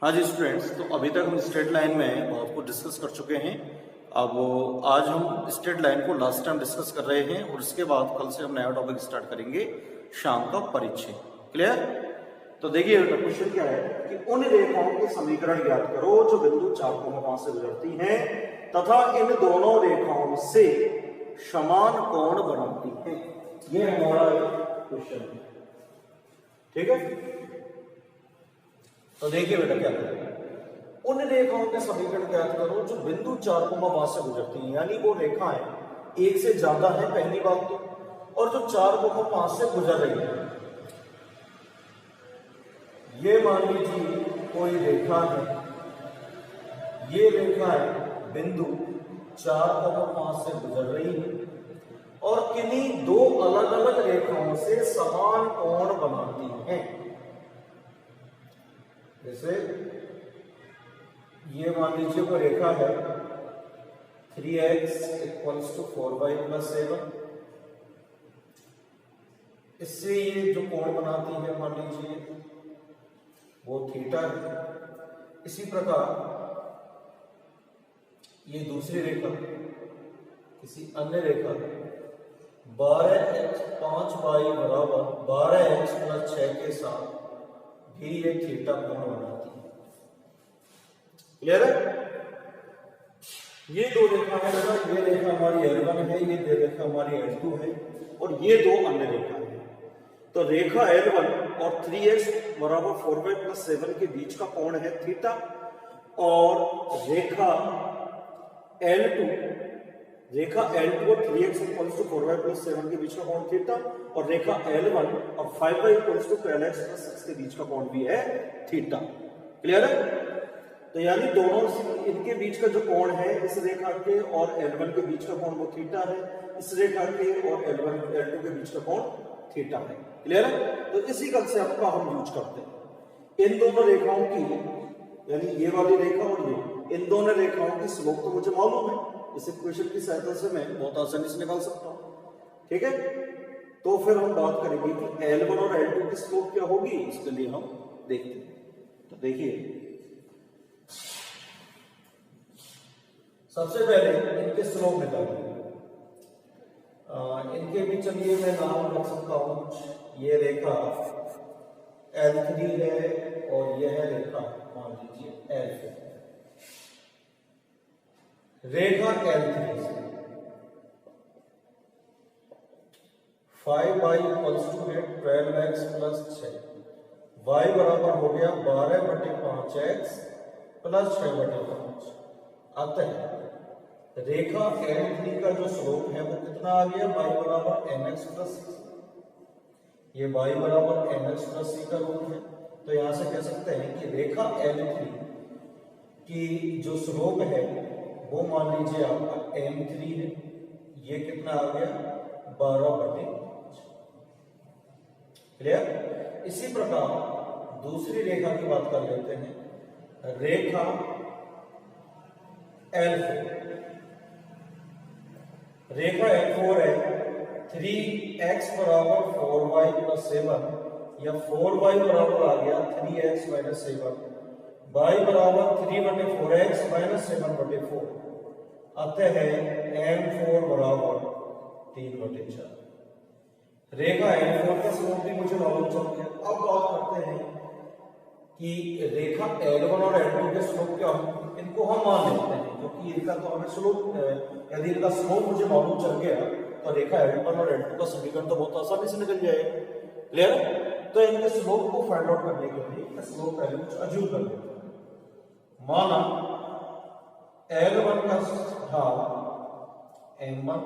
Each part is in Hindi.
हाँ जी स्टूडेंट्स, तो अभी तक हम स्ट्रेट लाइन में बहुत कुछ डिस्कस कर चुके हैं। अब आज हम स्ट्रेट लाइन को लास्ट टाइम डिस्कस कर रहे हैं और उसके बाद कल से हम नया टॉपिक स्टार्ट करेंगे, शाम का परिचय। क्लियर? तो देखिए क्वेश्चन क्या है कि उन रेखाओं के समीकरण ज्ञात करो जो बिंदु 4,5 से गुजरती हैं तथा इन दोनों रेखाओं से समान कोण बनाती हैं। ये हमारा क्वेश्चन है, ठीक है। तो देखिए बेटा क्या करेंगे, उन रेखाओं के समीकरण ज्ञात करो जो बिंदु 4,5 से गुजरती हैं, यानी वो रेखाएं एक से ज्यादा है पहली बात तो, और जो 4,5 से गुजर रही है। ये मान लीजिए कोई रेखा है, ये रेखा है बिंदु 4,5 से गुजर रही है और किन्हीं दो अलग अलग रेखाओं से समान कोण बनाती है। जैसे ये मान लीजिए कोई रेखा है 3x = 4y + 7, इससे ये जो कोण बनाती है मान लीजिए वो थीटा है। इसी प्रकार ये दूसरी रेखा किसी अन्य रेखा 12x 5y = 12x + 6 के साथ भी ये थीटा कोण बनाती है। क्लियर है? ये दो रेखा है, ये रेखा हमारी L1 है, ये रेखा हमारी L2 है और ये दो अन्य रेखा है। तो रेखा L1 और 3x = 4y + 7 के बीच का कोण है थीटा, और रेखा L2 और 3x = 4y + 7 के बीच का कोण थीटा, और रेखा L1 और 5y = 12x + 6 के बीच का कोण भी है थीटा। क्लियर है? तो यानी दोनों इनके बीच का जो कोण है इस रेखा के और L1 के बीच का कोण वो थीटा है, इस रेखा के और L2 के बीच का कोण थीटा है। क्लियर है? तो इसी कंसेप्ट का हम यूज करते हैं। इन दोनों रेखाओं की, यानी ये वाली रेखा और ये, इन दोनों रेखाओं की स्लोप तो मुझे मालूम है, इस इक्वेशन की सहायता से मैं बहुत आसानी से निकाल सकता हूं। ठीक है? तो फिर हम बात करेंगे कि L1 और L2 की स्लोप क्या होगी, इसके लिए हम देखते हैं। तो देखिए सबसे पहले इनके स्लोप निकालेंगे। इनके भी चलिए मैं नाम रख सकता हूं, ये रेखा L3 है और यह रेखा मान लीजिए L4। रेखा L3 से 5y = 12x + 6, y बराबर हो गया 12/5x + 6/5। अतः रेखा L3 का जो स्लोप है वो कितना आ गया, y = mx + c। ये y = mx + c का रूप है। तो यहां से कह सकते हैं कि रेखा L3 की जो स्लोप है वो मान लीजिए आपका m3 है। ये कितना आ गया, 12/5। क्लियर? इसी प्रकार दूसरी रेखा की बात कर लेते हैं, रेखा L4। रेखा L4 है 3x = 4y + 7, या 4y बराबर आ गया 3x - 7, y = 3/4x - 7/4। अतः m4 = 3/4। रेखा L4 का स्लोप भी मुझे मालूम चल गया। अब बात करते हैं कि रेखा L1 और L2 के स्लोप क्या हो, इनको हम मान लेते हैं क्योंकि इनका तो हमें स्लोप, यदि इनका स्लोप मुझे मालूम चल गया तो रेखा L1 और L2 का समीकरण तो बहुत आसानी से निकल जाएगा। क्लियर? तो इनके स्लोप को फाइंड आउट करने के लिए स्लोप पहले कुछ अज्यूम कर लेते हैं। माना L1 का ढाल m1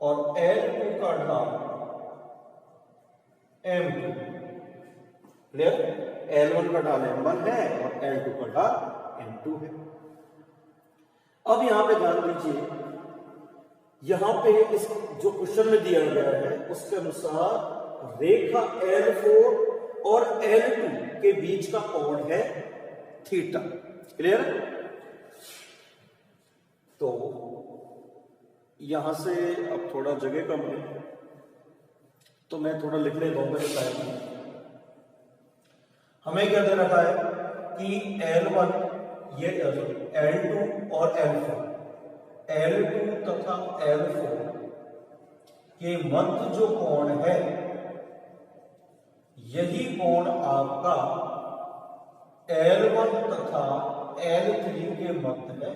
और L2 का ढाल m2। क्लियर? L1 का ढाल m1 है और L2 का ढाल m2 है। अब यहां पे ध्यान दीजिए, यहां पे इस जो क्वेश्चन में दिया गया है उसके अनुसार रेखा L4 और L2 के बीच का कोण है थीटा। क्लियर? तो यहां से अब थोड़ा जगह कम है तो मैं थोड़ा लिख लेता हूं मेरे टाइम में। हमें क्या दे रखा है कि L1 ये L2 और L4, L2 तथा L4 के मध्य जो कोण है यही कोण आपका L1 तथा L3 के मध्य है।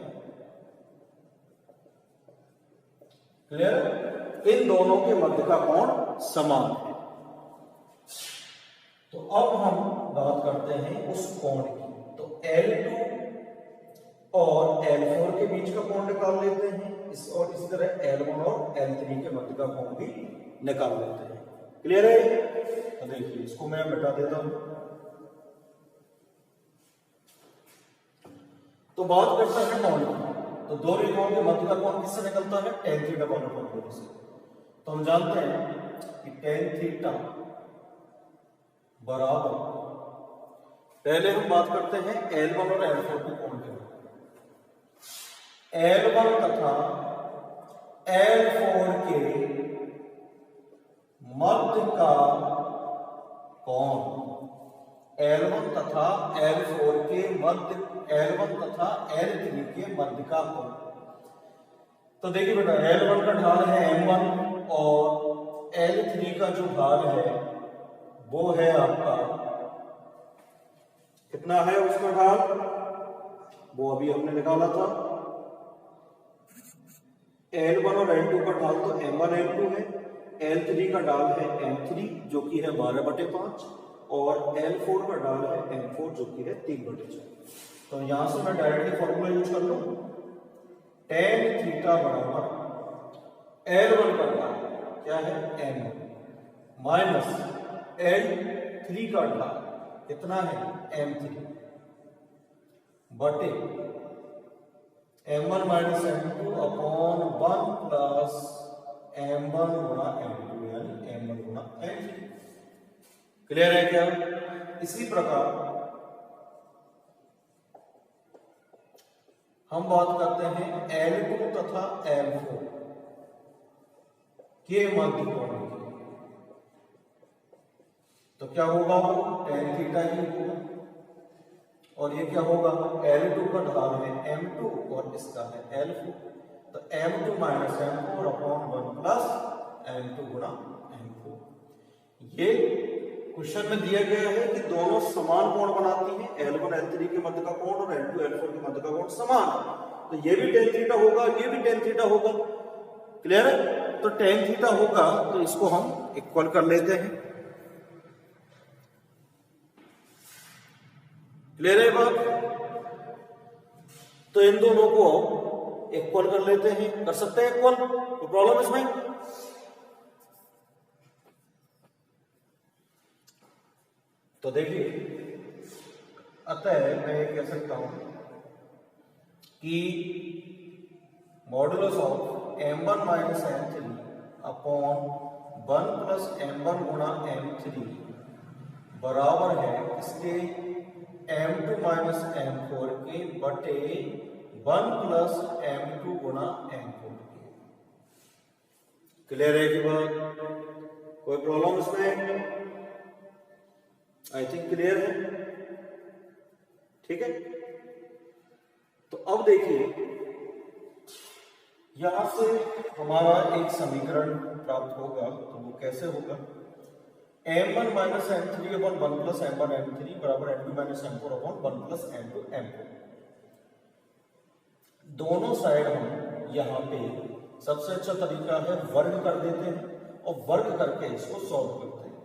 क्लियर? इन दोनों के मध्य का कोण समान है। तो अब हम बात करते हैं उस कोण की। तो L2 और L4 के बीच का कोण निकाल लेते हैं, और इसी तरह L1 और L3 के मध्य का कोण भी निकाल लेते हैं। क्लियर है? तो देखिए इसको मैं मिटा देता हूं। तो बात करते हैं कोण की। तो दो रेखाओं के मध्य का कोण किससे निकलता है? tan थीटा कोण से। तो हम जानते हैं कि tan थीटा बराबर, पहले हम बात करते हैं L1 और L4 के कोण के। L1 तथा L4 के मध्य का कोण, L1 तथा L4 के मध्य, L1 तथा L3 के मध्य का कोण। तो देखिए बेटा, L1 का ढाल है M1 और L3 का जो ढाल है वो है आपका, कितना है उसका ढाल? वो अभी हमने निकाला था। L1 और L2 का ढाल तो M1 M2 है, L3 का ढाल है M3 जो कि है 12/5, और L4 का ढाल है M4 जो कि है 3/4। तो यहां से मैं डायरेक्टली फॉर्मूला यूज कर लूं, tan थीटा बराबर L1 का ढाल क्या है M1 माइनस L3 का ढाल कितना है M3 बटे M1 minus M2 upon 1 plus M1 गुणा M2 यानी M1 गुणा M3। क्लियर है क्या? इसी प्रकार हम बात करते हैं L2 तथा L4 के मध्य कोण की। तो क्या होगा? वो tan थीटा ही होगा, और ये क्या होगा? L2 का ढाल है M2 और इसका है L4, तो M2 minus M4 upon 1 plus M2 गुणा M4। ये क्वेश्चन में दिया गया है कि दोनों समान कोण बनाती हैं, L1 L3 के मध्य का कोण और L2 L4 के मध्य का कोण समान है। तो ये भी tan थीटा होगा, ये भी tan थीटा होगा। क्लियर है? तो tan थीटा होगा तो इसको हम इक्वल कर लेते हैं। क्लियर है बात? तो इन दोनों को इक्वल कर लेते हैं, कर सकते हैं इक्वल, कोई प्रॉब्लम इसमें? तो देखिए, अतः मैं ये कह सकता हूं कि modulus of M1 minus M3 upon 1 plus M1 गुणा M3 बराबर है इसके M2 माइनस M4 के बटे 1 प्लस M2 गुणा M4 के। क्लियर है कि बात? कोई प्रॉब्लम इसमें? आई थिंक क्लियर है। ठीक है, तो अब देखिए यहां से हमारा एक समीकरण प्राप्त होगा। तो वो कैसे होगा? M1 minus M3 upon 1 plus M1 M3 बराबर M2 minus M4 upon 1 plus M2 M4। दोनों साइड हम यहाँ पे सबसे अच्छा तरीका है वर्ग कर देते हैं और वर्ग करके इसको सॉल्व करते हैं।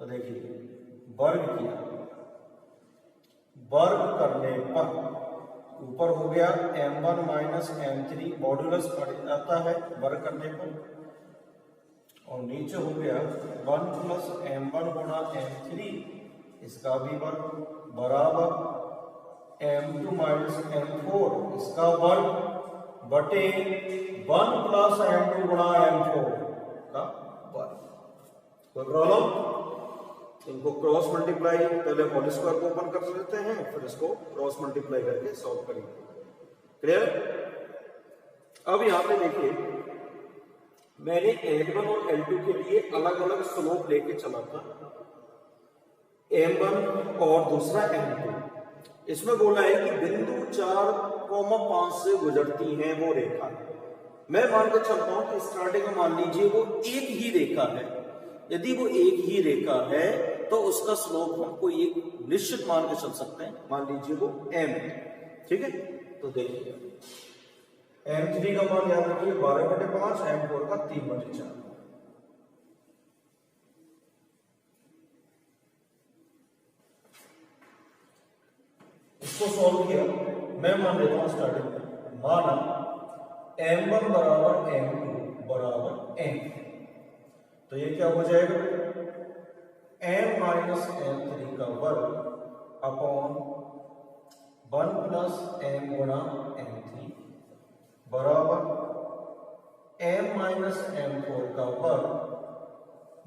तो देखिए, वर्ग किया, वर्ग करने पर ऊपर हो गया M1 माइनस M3 मॉडुलस बढ़ जाता है वर्ग करने पर, और नीचे हो गया 1 प्लस M1 गुणा M3 इसका भी वर्ग बराबर M2 माइनस M4 इसका वर्ग बटे 1 प्लस M2 गुणा M4 का वर्ग। कोई प्रॉब्लम? इनको क्रॉस मल्टीप्लाई, पहले होल स्क्वायर को ओपन कर लेते हैं, फिर इसको क्रॉस मल्टीप्लाई करके सॉल्व करेंगे। क्लियर? अब यहां पे देखिए, मैंने L1 और L2 के लिए अलग अलग स्लोप लेके चला था। m1 और दूसरा m2। इसमें बोला है कि बिंदु 4,5 से गुजरती है वो रेखा। मैं मान के चलता हूं कि स्टार्टिंग में मान लीजिए वो एक ही रेखा है। यदि वो एक ही रेखा है तो उसका स्लोप हम कोई एक निश्चित मान के चल सकते हैं, मान लीजिए वो m है। ठीक है, तो देखिए m3 का मान याद रखिए 12/5, m4 का 3/4। इसको सॉल्व किया, मैं मान लेता हूं स्टार्टिंग में, माना m1 बराबर m2 बराबर m, तो ये क्या हो जाएगा, m माइनस m3 का वर्ग अपॉन 1 प्लस m गुणा m3 बराबर m माइनस m4 का वर्ग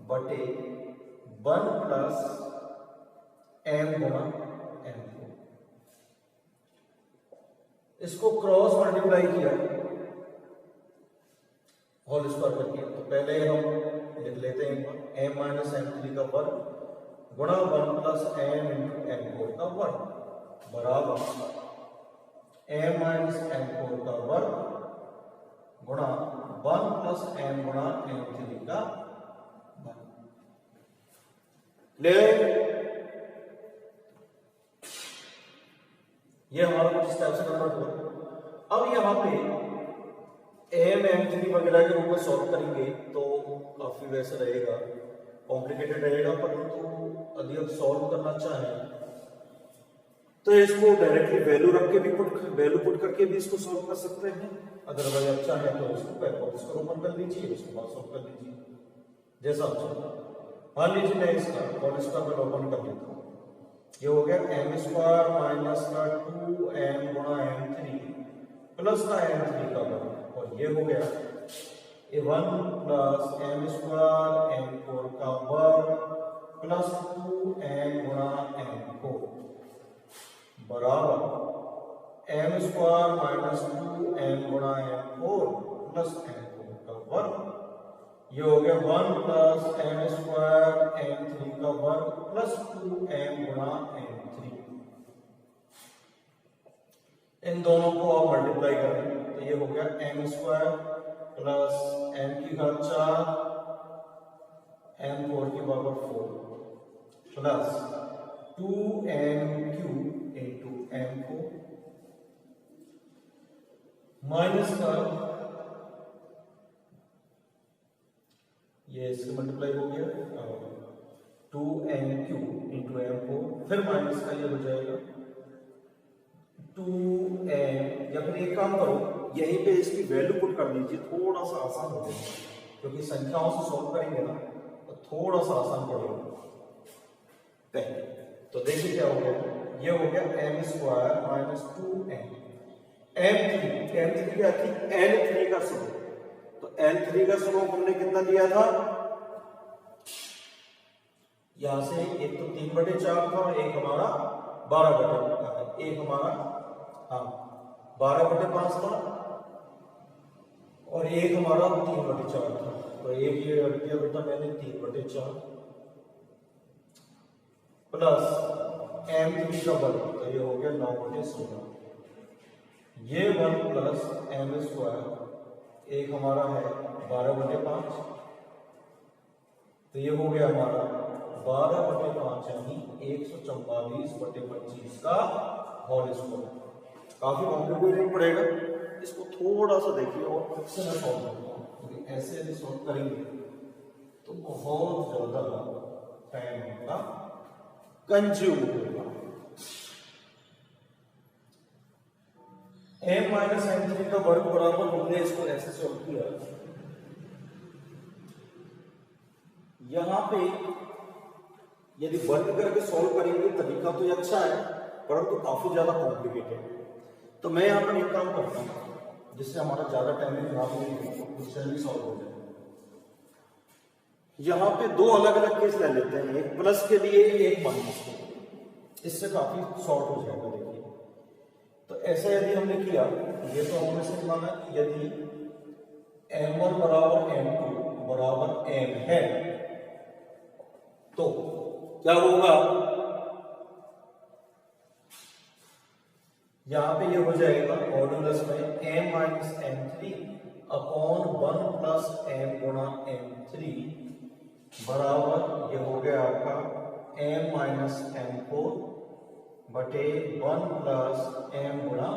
बटे 1 प्लस m गुणा m4। इसको क्रॉस मल्टीप्लाई किया होल स्क्वायर करके, तो पहले हम लिख लेते हैं m माइनस m3 का वर्ग गुणा 1 प्लस m इंटू m4 का वर्ग बराबर m माइनस m4 का वर्ग गुणा 1 प्लस m गुणा m3 का वर्ग। ले ये हमारा कुछ इस टाइप से कन्वर्ट हुआ। अब यहाँ पे m m3 वगैरह के रूप में सॉल्व करेंगे तो काफी वैसे रहेगा, कॉम्प्लिकेटेड रहेगा, परंतु यदि आप सॉल्व करना चाहें तो इसको डायरेक्टली वैल्यू रख के भी वैल्यू पुट करके भी इसको सॉल्व कर सकते हैं। अदरवाइज आप चाहें तो इसको बैकवर्ड ओपन कर लीजिए, उसके बाद सॉल्व कर लीजिए जैसा आप चाहें। मान लीजिए मैं इसका होल स्क्वायर ओपन कर लेता हूँ, ये हो गया m स्क्वायर माइनस का 2m गुणा m3 प्लस का m3 का वर्ग, और ये हो गया 1 प्लस m स्क्वायर m4 का वर्ग प्लस 2m गुणा m4 बराबर m स्क्वायर माइनस 2m गुणा m4 प्लस m4 का वर्ग। ये हो गया 1 प्लस m स्क्वायर m3 का वर्ग प्लस 2m गुणा m3। इन दोनों को आप मल्टीप्लाई करें तो ये हो गया m स्क्वायर प्लस m की घात 4 m4 की power 4 plus 2m³ into m4 minus का ये इससे मल्टीप्लाई हो गया 2m³ इंटू m4, फिर माइनस का ये हो जाएगा 2m, या फिर एक काम करो यहीं पे इसकी वैल्यू पुट कर दीजिए, थोड़ा सा आसान हो जाएगा, क्योंकि संख्याओं से सॉल्व करेंगे ना तो थोड़ा सा आसान पड़ेगा। तो देखिए क्या हो गया, ये हो गया m square minus 2m, m3 क्या थी, n3 का स्लोप, तो n3 का स्लोप हमने कितना दिया था, यहां से एक तो 3/4 था, एक हमारा 12/5, एक हमारा 12/5 था और एक हमारा 3/4 था, तो एक ये रख दिया बेटा मैंने 3/4 प्लस m3 का वर्ग, तो ये हो गया 9/16, ये 1 प्लस m स्क्वायर, एक हमारा है 12/5, तो ये हो गया हमारा 12/5 यानी 144/25 का होल स्क्वायर। काफी कॉम्प्लिकेटेड पड़ेगा, इसको थोड़ा सा देखिए और खुद से मैं सॉल्व करता हूँ, क्योंकि ऐसे यदि सॉल्व करेंगे तो बहुत ज्यादा टाइम होगा, कंज्यूम होगा। m माइनस m3 का वर्ग बराबर, हमने इसको ऐसे सॉल्व किया, यहां पे यदि वर्ग करके सॉल्व करेंगे तरीका तो ये अच्छा है, परंतु काफी ज्यादा कॉम्प्लिकेटेड है। तो मैं यहां पर एक काम करता हूं जिससे हमारा ज्यादा टाइम खराब नहीं हो, जल्दी सॉल्व हो जाए। यहां पे दो अलग अलग केस ले लेते हैं, एक प्लस के लिए एक माइनस के लिए, इससे काफी शॉर्ट हो जाएगा। देखिए तो ऐसा यदि हमने किया, ये तो हमने सिर्फ माना कि यदि m1 बराबर m2 बराबर m है तो क्या होगा, यहाँ पे ये हो जाएगा मॉड्यूलस में m minus m3 upon 1 plus m गुणा m3 बराबर ये हो गया आपका m माइनस m4 बटे 1 प्लस m गुणा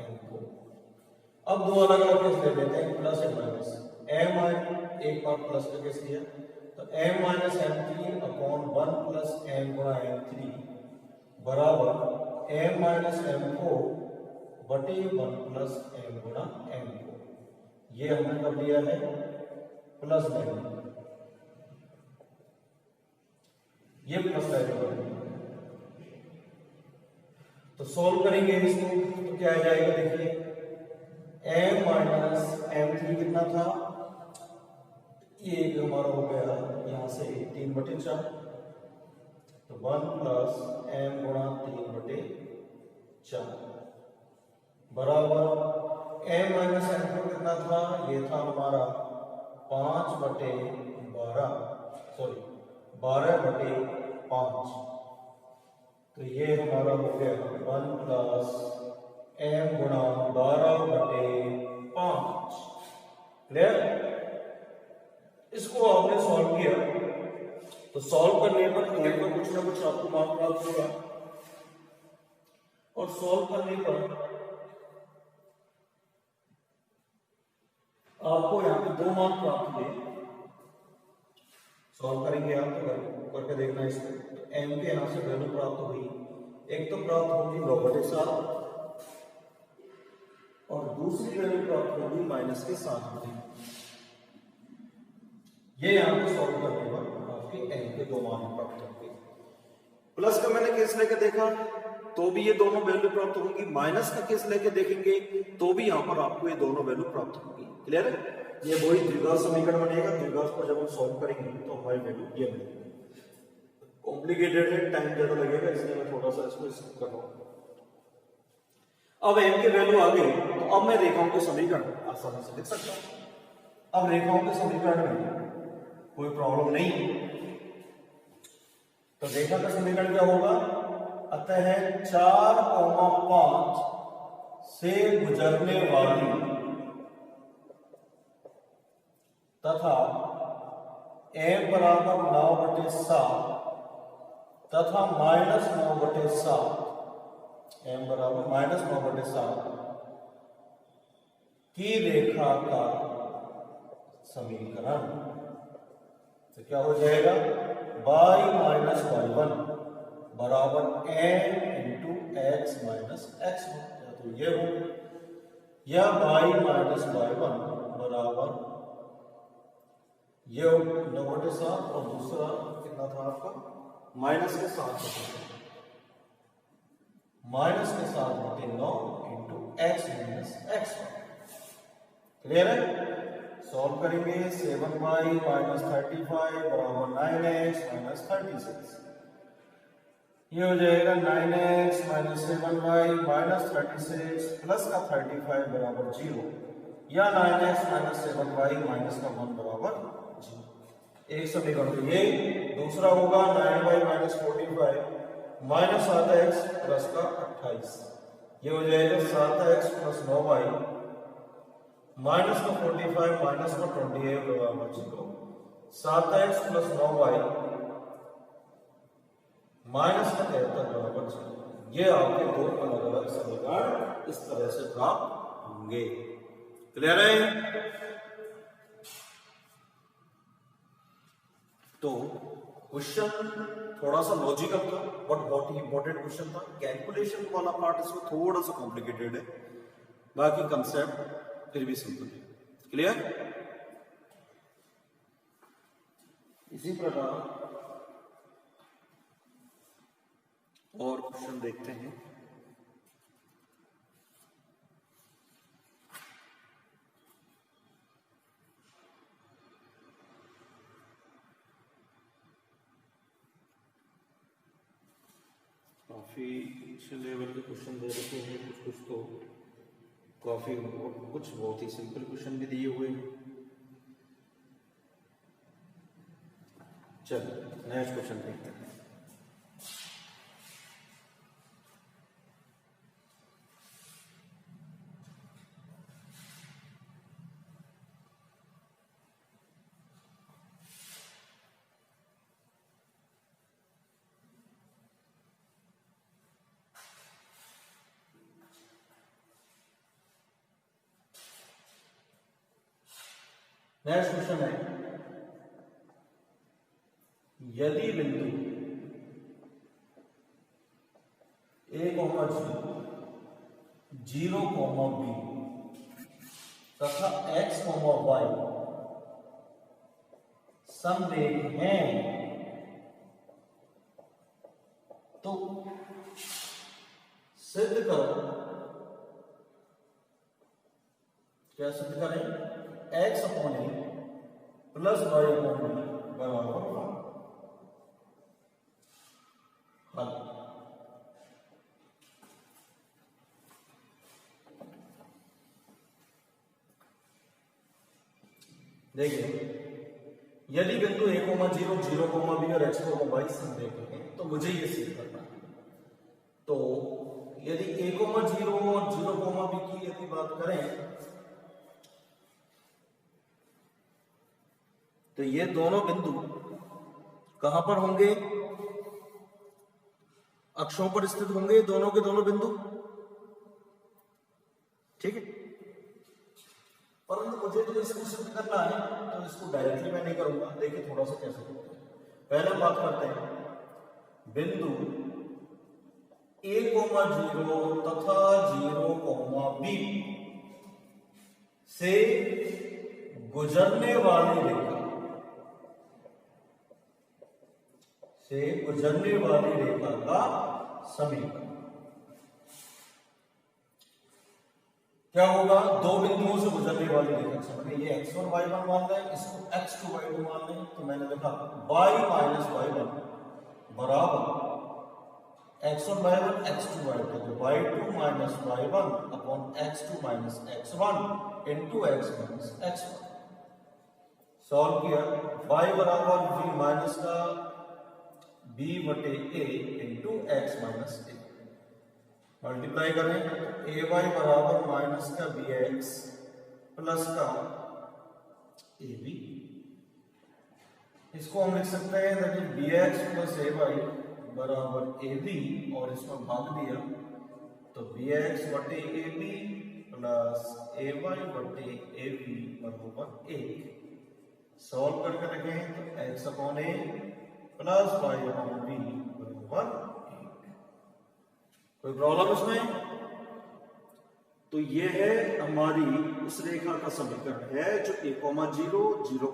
m4। अब दो अलग अलग केस ले लेते हैं, प्लस और माइनस। m एक बार प्लस का केस लिया तो m minus m3 upon 1 plus m गुणा m3 बराबर m माइनस m4 बटे 1 प्लस m गुणा m4। ये हमने कर लिया है प्लस वैल्यू, ये प्लस वैल्यू है। तो सोल्व करेंगे इसको तो क्या आ जाएगा, देखिए m माइनस m3 कितना था, ये हमारा हो गया यहां से 3/4 तो 1 प्लस m गुणा 3/4 बराबर m माइनस m4 कितना था, ये था हमारा 5/12 सॉरी 12/5 तो ये हमारा हो गया 1 प्लस m गुणा 12/5। क्लियर? इसको आपने सॉल्व किया तो सॉल्व करने पर m का कुछ ना कुछ आपको मान प्राप्त होगा और सॉल्व करने पर आपको यहाँ पे 2 मान प्राप्त हुए। सॉल्व करेंगे आप तो करके देखना इसको। तो m के यहाँ से वैल्यू प्राप्त हुई, एक तो प्राप्त होगी 9/7 और दूसरी वैल्यू प्राप्त होगी माइनस के 7। ये यहाँ पे सॉल्व करने पर आपके m के 2 मान प्राप्त होंगे। प्लस का मैंने केस लेके देखा तो भी ये दोनों वैल्यू प्राप्त होंगी, माइनस का केस लेके देखेंगे तो भी यहाँ पर आपको ये दोनों वैल्यू प्राप्त होंगी। क्लियर है? ये वही द्विघात समीकरण बनेगा, द्विघात को जब हम सॉल्व करेंगे तो हमारी वैल्यू ये मिलेगी। कॉम्प्लिकेटेड है, टाइम ज्यादा लगेगा, इसलिए मैं थोड़ा सा इसको स्किप कर रहा हूँ। अब m की वैल्यू आ गई तो अब मैं रेखाओं के समीकरण आसानी से लिख सकता हूं। अब रेखाओं के समीकरण में कोई प्रॉब्लम नहीं है। तो रेखा का समीकरण क्या होगा, अतः 4,5 से गुजरने वाली तथा m बराबर 9/7 तथा माइनस 9/7 m बराबर माइनस 9/7 की रेखा का समीकरण। तो क्या हो जाएगा, y माइनस y1 बराबर m into x minus x1, या तो ये हो या y माइनस y1 बराबर ये 9/7 और दूसरा कितना था आपका माइनस के 7 माइनस के 7/9 into x minus x1। Clear है? सॉल्व करेंगे 7y माइनस 35 बराबर 9x माइनस 36। ये हो जाएगा 9x minus 7y minus 36 plus का 35 बराबर 0 या 9x माइनस 7y माइनस का 1 बराबर 0। एक समीकरण ये। दूसरा होगा 9y minus 45 minus 7x plus का 28। ये हो जाएगा 7x प्लस 9y माइनस का 45 माइनस का 28 बराबर 0। 7x प्लस 9y माइनस का 73 बराबर 0। ये आपके दो अलग अलग समीकरण इस तरह से प्राप्त होंगे। क्लियर है? तो क्वेश्चन थोड़ा सा लॉजिकल था बट बहुत ही इंपॉर्टेंट क्वेश्चन था। कैलकुलेशन वाला पार्ट इसमें थोड़ा सा कॉम्प्लिकेटेड है, बाकी कंसेप्ट फिर भी सिंपल है। क्लियर? इसी प्रकार और क्वेश्चन देखते हैं। काफी अच्छे लेवल के क्वेश्चन दे रखे हैं, कुछ कुछ तो काफी, कुछ बहुत ही सिंपल क्वेश्चन भी दिए हुए हैं। चलिए नेक्स्ट क्वेश्चन देखते हैं। नेक्स्ट क्वेश्चन है, यदि बिंदु A comma zero comma B तथा एक्स कॉमा वाई समरेख हैं तो सिद्ध करो, क्या सिद्ध करें, X upon A plus Y upon B बराबर 1। हल, देखिए यदि बिंदु A comma zero, zero comma B और एक्स कोमा वाई समरेख हैं तो मुझे ये सिद्ध करना है। तो यदि ए कोमा जीरो और जीरो कोमा बी की यदि बात करें तो ये दोनों बिंदु कहां पर होंगे, अक्षों पर स्थित होंगे दोनों के दोनों बिंदु, ठीक है। परंतु मुझे तो इसको सिद्ध करना है तो इसको डायरेक्टली मैं नहीं करूंगा। देखिए थोड़ा सा कैसे करते हैं। पहले हम बात करते हैं बिंदु ए कोमा जीरो तथा जीरो कोमा बी से गुजरने वाली रेखा, का समीकरण क्या होगा, दो बिंदुओं से गुजरने वाली रेखा समीकरण, ये x1 y1 मान लें, इसको x2 y2 मान लें, तो मैंने लिखा y माइनस y1 बराबर x1 y1 x2 y2, तो y2 minus y1 upon x2 minus x1 into x minus x1। Solve किया, y बराबर v माइनस का b बटे a into x minus a, multiply करें तो ए वाई बराबर माइनस का बी एक्स प्लस का ए बी। इसको हम लिख सकते हैं that is B X plus A Y बराबर ए बी, और इसमें भाग दिया तो बी एक्स बटे A B plus A Y बटे ए बी बराबर 1। सॉल्व करके रखें तो X upon A plus Y upon B बराबर 1। कोई प्रॉब्लम इसमें? तो ये है हमारी उस रेखा का समीकरण है जो a, 0, 0,